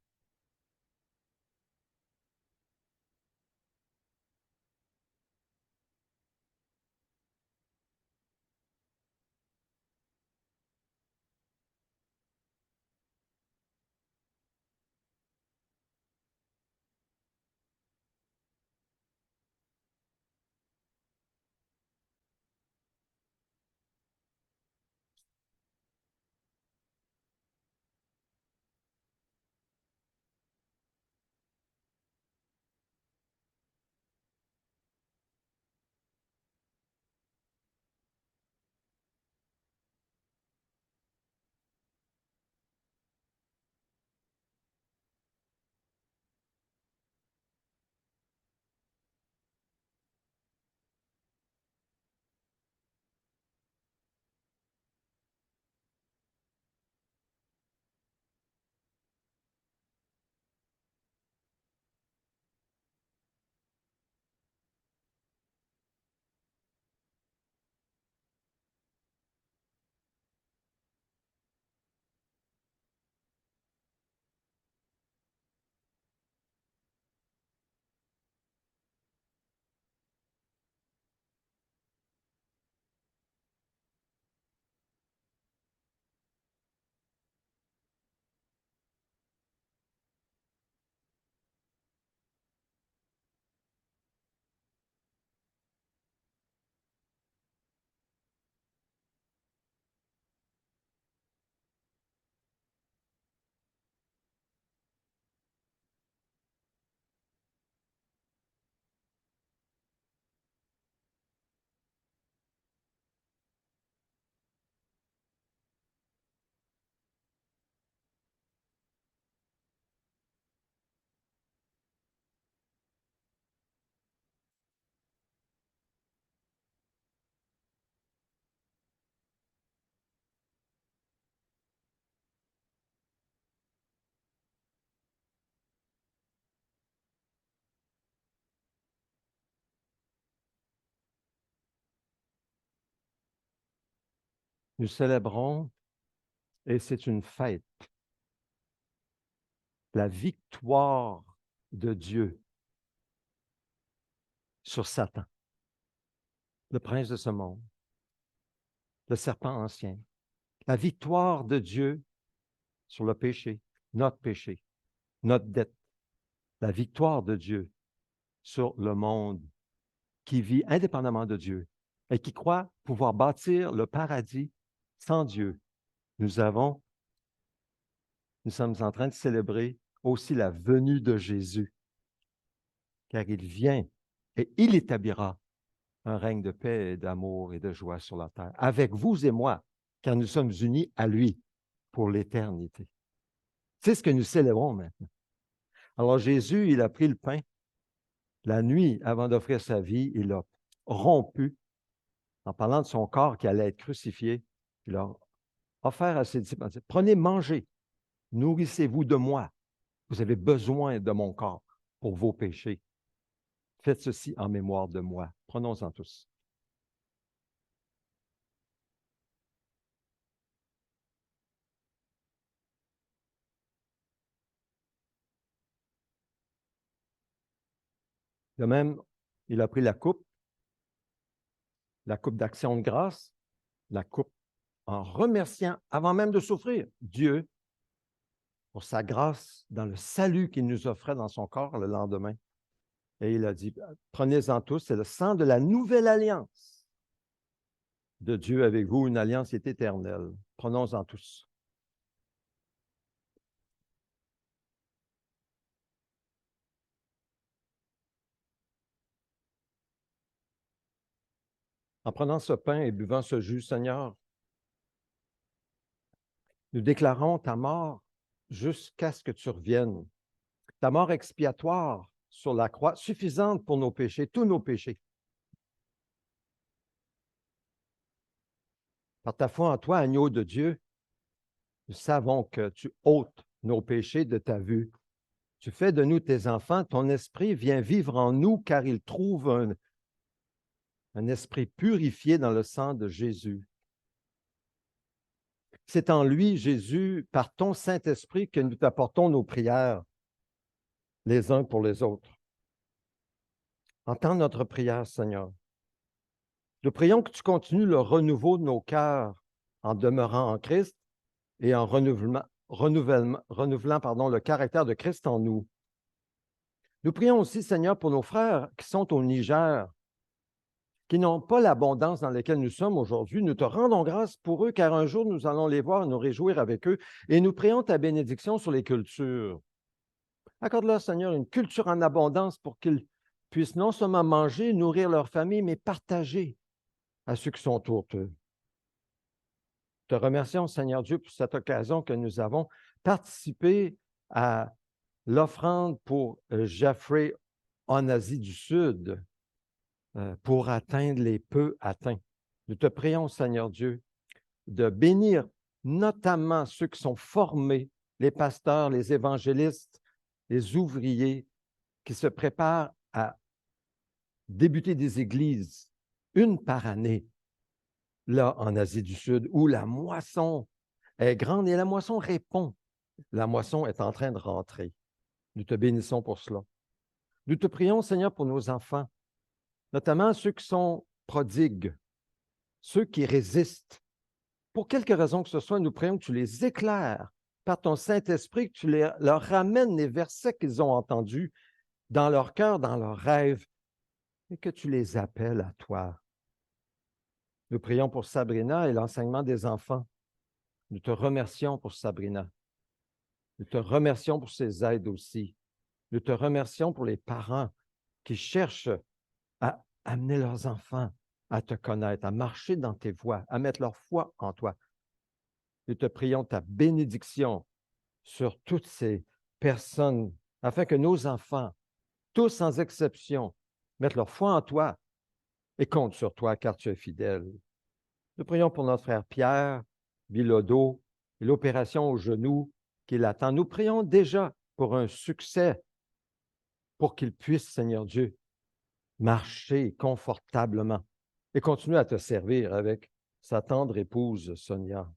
Nous célébrons, et c'est une fête, la victoire de Dieu sur Satan, le prince de ce monde, le serpent ancien. La victoire de Dieu sur le péché, notre dette. La victoire de Dieu sur le monde qui vit indépendamment de Dieu et qui croit pouvoir bâtir le paradis sans Dieu. Nous sommes en train de célébrer aussi la venue de Jésus, car il vient et il établira un règne de paix et d'amour et de joie sur la terre, avec vous et moi, car nous sommes unis à lui pour l'éternité. C'est ce que nous célébrons maintenant. Alors Jésus, il a pris le pain. La nuit, avant d'offrir sa vie, il a rompu en parlant de son corps qui allait être crucifié. Il a offert à ses disciples, prenez, mangez, nourrissez-vous de moi. Vous avez besoin de mon corps pour vos péchés. Faites ceci en mémoire de moi. Prenons-en tous. De même, il a pris la coupe d'action de grâce, la coupe en remerciant, avant même de souffrir, Dieu pour sa grâce dans le salut qu'il nous offrait dans son corps le lendemain. Et il a dit, prenez-en tous, c'est le sang de la nouvelle alliance de Dieu avec vous, une alliance qui est éternelle. Prenons-en tous. En prenant ce pain et buvant ce jus, Seigneur, nous déclarons ta mort jusqu'à ce que tu reviennes. Ta mort expiatoire sur la croix, suffisante pour nos péchés, tous nos péchés. Par ta foi en toi, agneau de Dieu, nous savons que tu ôtes nos péchés de ta vue. Tu fais de nous tes enfants, ton esprit vient vivre en nous car il trouve un esprit purifié dans le sang de Jésus. C'est en lui, Jésus, par ton Saint-Esprit, que nous t'apportons nos prières les uns pour les autres. Entends notre prière, Seigneur. Nous prions que tu continues le renouveau de nos cœurs en demeurant en Christ et en renouvelant le caractère de Christ en nous. Nous prions aussi, Seigneur, pour nos frères qui sont au Niger, qui n'ont pas l'abondance dans laquelle nous sommes aujourd'hui. Nous te rendons grâce pour eux, car un jour nous allons les voir et nous réjouir avec eux, et nous prions ta bénédiction sur les cultures. Accorde-leur, Seigneur, une culture en abondance pour qu'ils puissent non seulement manger, nourrir leur famille, mais partager à ceux qui sont autour d'eux. Te remercions, Seigneur Dieu, pour cette occasion que nous avons participé à l'offrande pour Jeffrey en Asie du Sud pour atteindre les peu atteints. Nous te prions, Seigneur Dieu, de bénir notamment ceux qui sont formés, les pasteurs, les évangélistes, les ouvriers qui se préparent à débuter des églises, une par année, là en Asie du Sud, où la moisson est grande et la moisson répond. La moisson est en train de rentrer. Nous te bénissons pour cela. Nous te prions, Seigneur, pour nos enfants, notamment ceux qui sont prodigues, ceux qui résistent. Pour quelque raison que ce soit, nous prions que tu les éclaires par ton Saint-Esprit, que tu leur ramènes les versets qu'ils ont entendus dans leur cœur, dans leurs rêves, et que tu les appelles à toi. Nous prions pour Sabrina et l'enseignement des enfants. Nous te remercions pour Sabrina. Nous te remercions pour ses aides aussi. Nous te remercions pour les parents qui cherchent à amener leurs enfants à te connaître, à marcher dans tes voies, à mettre leur foi en toi. Nous te prions ta bénédiction sur toutes ces personnes, afin que nos enfants, tous sans exception, mettent leur foi en toi et comptent sur toi, car tu es fidèle. Nous prions pour notre frère Pierre Bilodeau et l'opération au genou qu'il attend. Nous prions déjà pour un succès, pour qu'il puisse, Seigneur Dieu, marcher confortablement et continuer à te servir avec sa tendre épouse Sonia.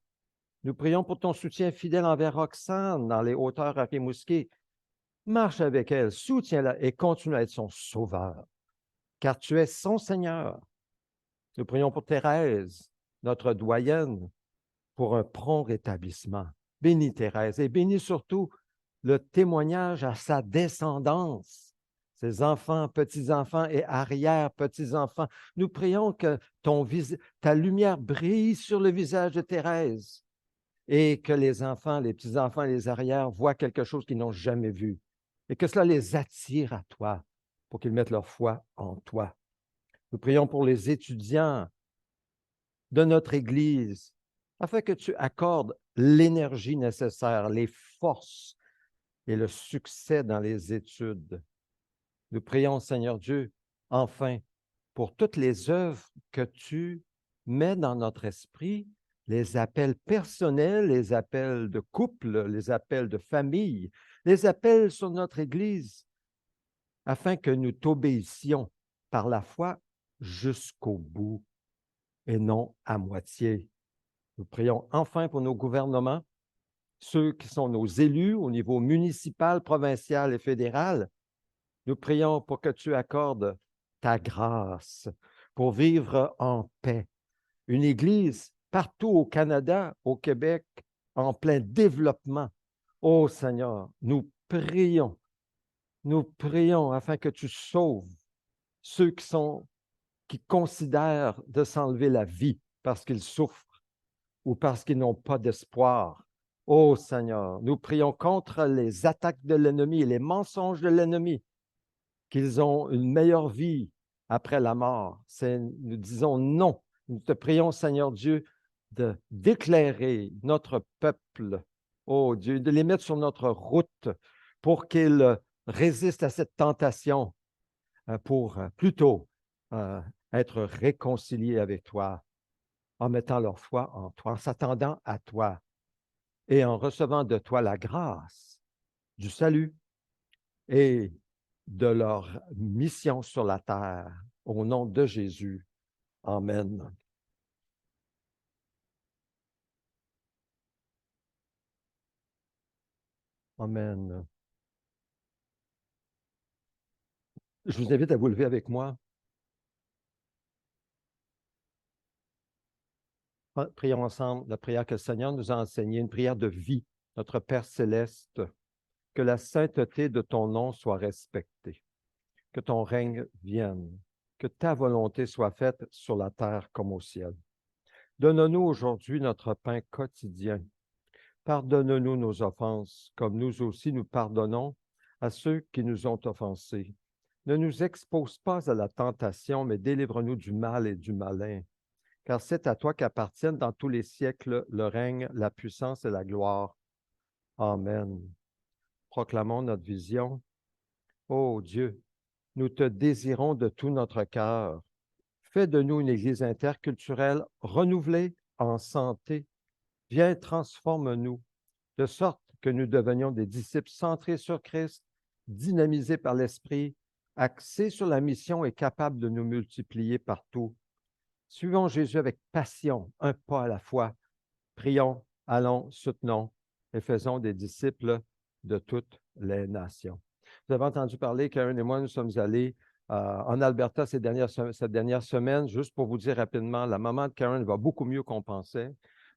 Nous prions pour ton soutien fidèle envers Roxane dans les hauteurs à Rimouski. Marche avec elle, soutiens-la et continue à être son sauveur, car tu es son Seigneur. Nous prions pour Thérèse, notre doyenne, pour un prompt rétablissement. Bénis Thérèse et bénis surtout le témoignage à sa descendance, ses enfants, petits-enfants et arrière-petits-enfants. Nous prions que ta lumière brille sur le visage de Thérèse et que les enfants, les petits-enfants et les arrières voient quelque chose qu'ils n'ont jamais vu et que cela les attire à toi pour qu'ils mettent leur foi en toi. Nous prions pour les étudiants de notre Église afin que tu accordes l'énergie nécessaire, les forces et le succès dans les études. Nous prions, Seigneur Dieu, enfin, pour toutes les œuvres que tu mets dans notre esprit, les appels personnels, les appels de couple, les appels de famille, les appels sur notre Église, afin que nous t'obéissions par la foi jusqu'au bout et non à moitié. Nous prions enfin pour nos gouvernements, ceux qui sont nos élus au niveau municipal, provincial et fédéral. Nous prions pour que tu accordes ta grâce pour vivre en paix. Une Église partout au Canada, au Québec, en plein développement. Ô Seigneur, nous prions afin que tu sauves ceux qui considèrent de s'enlever la vie parce qu'ils souffrent ou parce qu'ils n'ont pas d'espoir. Ô Seigneur, nous prions contre les attaques de l'ennemi et les mensonges de l'ennemi, qu'ils ont une meilleure vie après la mort. Nous disons non. Nous te prions, Seigneur Dieu, d'éclairer notre peuple, ô Dieu, de les mettre sur notre route pour qu'ils résistent à cette tentation pour plutôt être réconciliés avec toi en mettant leur foi en toi, en s'attendant à toi et en recevant de toi la grâce du salut et de leur mission sur la terre. Au nom de Jésus. Amen. Amen. Je vous invite à vous lever avec moi. Prions ensemble la prière que le Seigneur nous a enseignée, une prière de vie. Notre Père céleste, que la sainteté de ton nom soit respectée, que ton règne vienne, que ta volonté soit faite sur la terre comme au ciel. Donne-nous aujourd'hui notre pain quotidien. Pardonne-nous nos offenses, comme nous aussi nous pardonnons à ceux qui nous ont offensés. Ne nous expose pas à la tentation, mais délivre-nous du mal et du malin. Car c'est à toi qu'appartiennent dans tous les siècles le règne, la puissance et la gloire. Amen. Proclamons notre vision. Ô Dieu, nous te désirons de tout notre cœur. Fais de nous une Église interculturelle renouvelée en santé. Viens, transforme-nous, de sorte que nous devenions des disciples centrés sur Christ, dynamisés par l'Esprit, axés sur la mission et capables de nous multiplier partout. Suivons Jésus avec passion, un pas à la fois. Prions, allons, soutenons et faisons des disciples de toutes les nations. Vous avez entendu parler, Karen et moi, nous sommes allés en Alberta cette dernière semaine. Juste pour vous dire rapidement, la maman de Karen va beaucoup mieux qu'on pensait.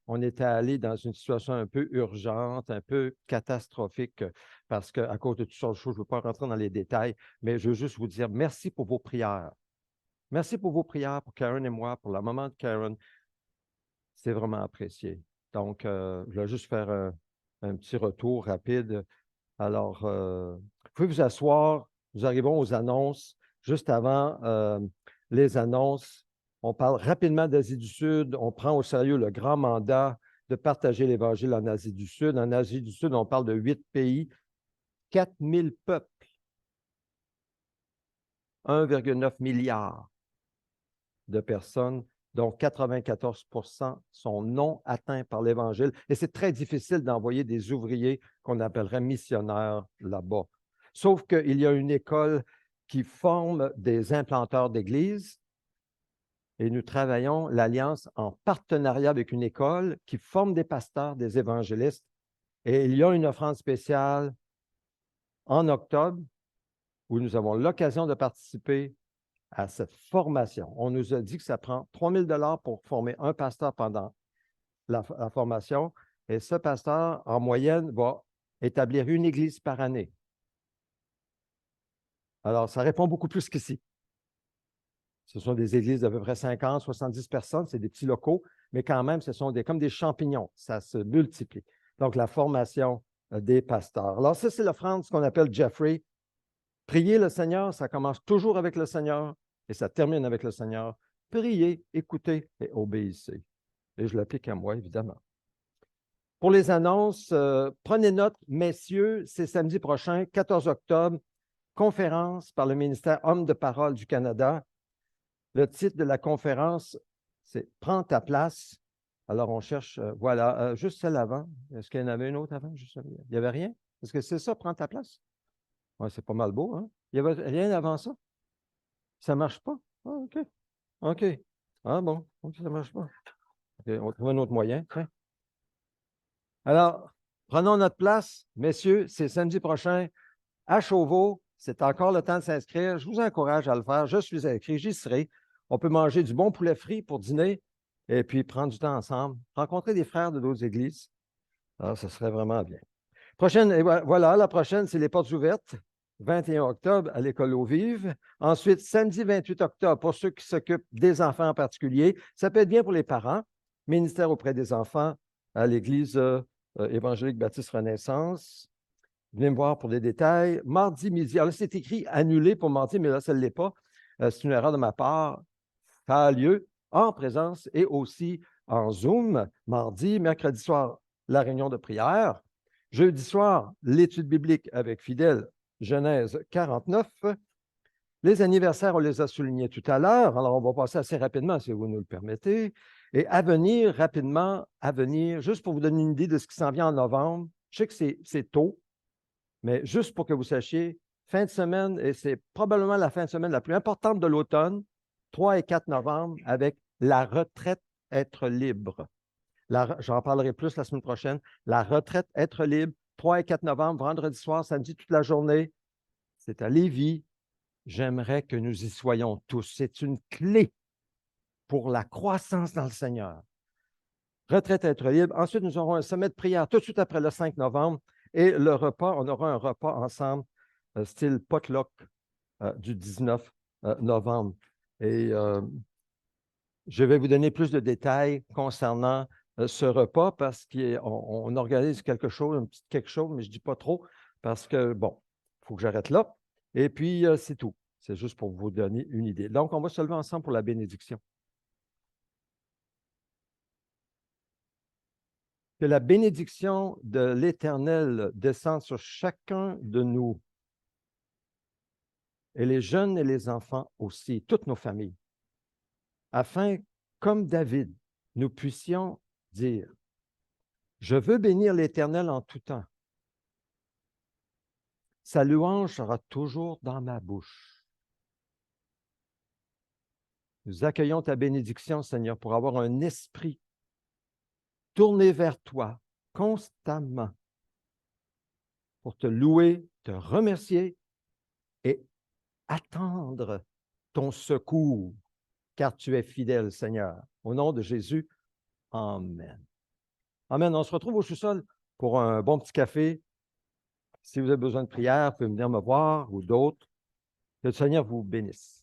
On était allé dans une situation un peu urgente, un peu catastrophique, parce qu'à cause de toutes sortes de choses, je ne veux pas rentrer dans les détails, mais je veux juste vous dire merci pour vos prières. Merci pour vos prières pour Karen et moi, pour la maman de Karen. C'est vraiment apprécié. Donc, je vais juste faire un petit retour rapide. Alors, vous pouvez vous asseoir. Nous arrivons aux annonces. Juste avant les annonces, on parle rapidement d'Asie du Sud. On prend au sérieux le grand mandat de partager l'Évangile en Asie du Sud. En Asie du Sud, on parle de 8 pays, 4000 peuples, 1,9 milliard de personnes, dont 94% sont non atteints par l'Évangile. Et c'est très difficile d'envoyer des ouvriers qu'on appellerait missionnaires là-bas. Sauf qu'il y a une école qui forme des implanteurs d'églises et nous travaillons l'Alliance en partenariat avec une école qui forme des pasteurs, des évangélistes. Et il y a une offrande spéciale en octobre où nous avons l'occasion de participer à cette formation. On nous a dit que ça prend 3 000 $ pour former un pasteur pendant la formation. Et ce pasteur, en moyenne, va établir une église par année. Alors, ça répond beaucoup plus qu'ici. Ce sont des églises d'à peu près 50, 70 personnes. C'est des petits locaux, mais quand même, ce sont comme des champignons. Ça se multiplie. Donc, la formation des pasteurs. Alors, ça, c'est l'offrande, ce qu'on appelle Jeffrey. Prier le Seigneur, ça commence toujours avec le Seigneur et ça termine avec le Seigneur. Priez, écoutez et obéissez. Et je l'applique à moi, évidemment. Pour les annonces, prenez note, messieurs, c'est samedi prochain, 14 octobre, conférence par le ministère Hommes de Parole du Canada. Le titre de la conférence, c'est « Prends ta place ». Alors, on cherche, voilà, juste celle avant. Est-ce qu'il y en avait une autre avant? Il n'y avait rien? Est-ce que c'est ça, « Prends ta place ». Ouais, c'est pas mal beau, hein? Il n'y avait rien avant ça? Ça ne marche pas? Ah, OK. OK. Ah bon, OK, ça ne marche pas. OK, on trouve un autre moyen. Hein? Alors, prenons notre place. Messieurs, c'est samedi prochain à Chauveau. C'est encore le temps de s'inscrire. Je vous encourage à le faire. Je suis inscrit, j'y serai. On peut manger du bon poulet frit pour dîner et puis prendre du temps ensemble, rencontrer des frères de d'autres églises. Alors, ce serait vraiment bien. Prochaine, et voilà, la prochaine, c'est les portes ouvertes. 21 octobre à l'École Eau Vive. Ensuite, samedi 28 octobre, pour ceux qui s'occupent des enfants en particulier. Ça peut être bien pour les parents. Ministère auprès des enfants à l'Église évangélique Baptiste Renaissance. Venez me voir pour des détails. Mardi midi. Alors là, c'est écrit annulé pour mardi, mais là, ça ne l'est pas. C'est une erreur de ma part. Ça a lieu en présence et aussi en Zoom. Mardi, mercredi soir, la réunion de prière. Jeudi soir, l'étude biblique avec Fidèle, Genèse 49. Les anniversaires, on les a soulignés tout à l'heure. Alors, on va passer assez rapidement, si vous nous le permettez. Et à venir, rapidement, à venir, juste pour vous donner une idée de ce qui s'en vient en novembre. Je sais que c'est tôt, mais juste pour que vous sachiez, fin de semaine, et c'est probablement la fin de semaine la plus importante de l'automne, 3 et 4 novembre, avec la retraite être libre. J'en parlerai plus la semaine prochaine. La retraite être libre, 3 et 4 novembre, vendredi soir, samedi, toute la journée. C'est à Lévis. J'aimerais que nous y soyons tous. C'est une clé pour la croissance dans le Seigneur. Retraite être libre. Ensuite, nous aurons un sommet de prière tout de suite après le 5 novembre. Et le repas, on aura un repas ensemble, style potluck, du 19 novembre. Et je vais vous donner plus de détails concernant ce repas parce qu'on organise quelque chose, un petit quelque chose, mais je ne dis pas trop parce que, bon, il faut que j'arrête là. Et puis, c'est tout. C'est juste pour vous donner une idée. Donc, on va se lever ensemble pour la bénédiction. Que la bénédiction de l'Éternel descende sur chacun de nous, et les jeunes et les enfants aussi, toutes nos familles, afin, comme David, nous puissions dire, je veux bénir l'Éternel en tout temps. Sa louange sera toujours dans ma bouche. Nous accueillons ta bénédiction, Seigneur, pour avoir un esprit tourné vers toi constamment, pour te louer, te remercier et attendre ton secours, car tu es fidèle, Seigneur. Au nom de Jésus, amen. Amen. On se retrouve au sous-sol pour un bon petit café. Si vous avez besoin de prière, vous pouvez venir me voir ou d'autres. Que le Seigneur vous bénisse.